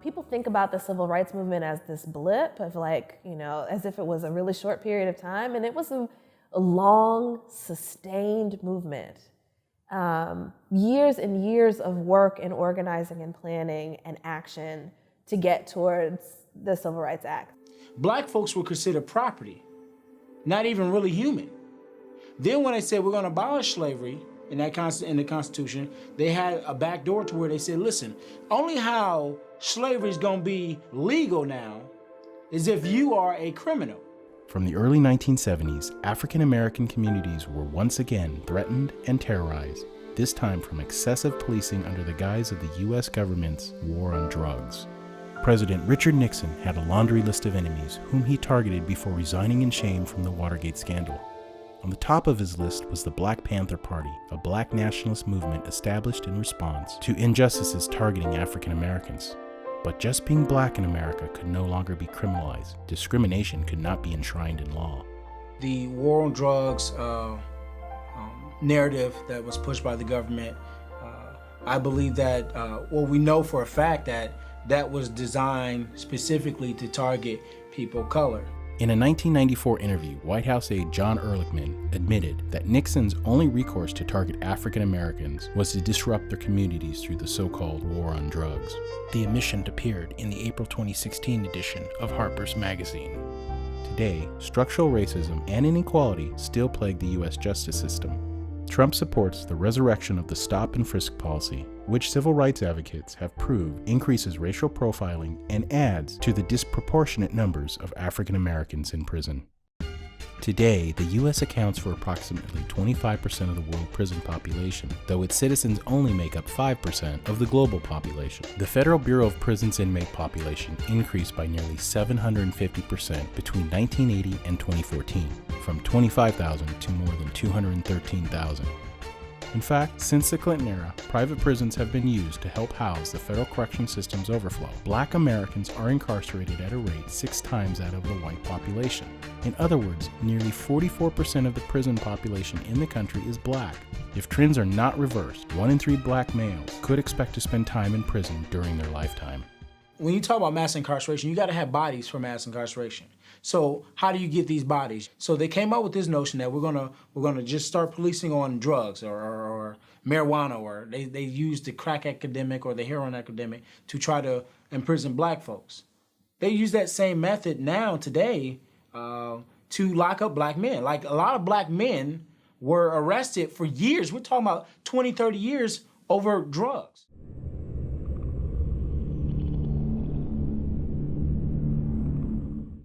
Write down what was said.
People think about the civil rights movement as this blip of like, as if it was a really short period of time, and it was a long, sustained movement. Years and years of work and organizing and planning and action to get towards the Civil Rights Act. Black folks were considered property, not even really human. Then when they said we're going to abolish slavery in the Constitution, they had a back door to where they said, listen, only how slavery is going to be legal now is if you are a criminal. From the early 1970s, African American communities were once again threatened and terrorized, this time from excessive policing under the guise of the U.S. government's war on drugs. President Richard Nixon had a laundry list of enemies whom he targeted before resigning in shame from the Watergate scandal. On the top of his list was the Black Panther Party, a black nationalist movement established in response to injustices targeting African Americans. But just being black in America could no longer be criminalized. Discrimination could not be enshrined in law. The war on drugs narrative that was pushed by the government, I believe that, we know for a fact that was designed specifically to target people of color. In a 1994 interview, White House aide John Ehrlichman admitted that Nixon's only recourse to target African Americans was to disrupt their communities through the so-called war on drugs. The admission appeared in the April 2016 edition of Harper's Magazine. Today, structural racism and inequality still plague the U.S. justice system. Trump supports the resurrection of the stop and frisk policy, which civil rights advocates have proved increases racial profiling and adds to the disproportionate numbers of African Americans in prison. Today, the U.S. accounts for approximately 25% of the world prison population, though its citizens only make up 5% of the global population. The Federal Bureau of Prisons inmate population increased by nearly 750% between 1980 and 2014, from 25,000 to more than 213,000. In fact, since the Clinton era, private prisons have been used to help house the federal correction system's overflow. Black Americans are incarcerated at a rate 6 times that of the white population. In other words, nearly 44% of the prison population in the country is black. If trends are not reversed, 1 in 3 black males could expect to spend time in prison during their lifetime. When you talk about mass incarceration, you got to have bodies for mass incarceration. So how do you get these bodies? So they came up with this notion that we're gonna just start policing on drugs or marijuana, or they use the crack epidemic or the heroin epidemic to try to imprison black folks. They use that same method now today to lock up black men. Like a lot of black men were arrested for years. We're talking about 20, 30 years over drugs.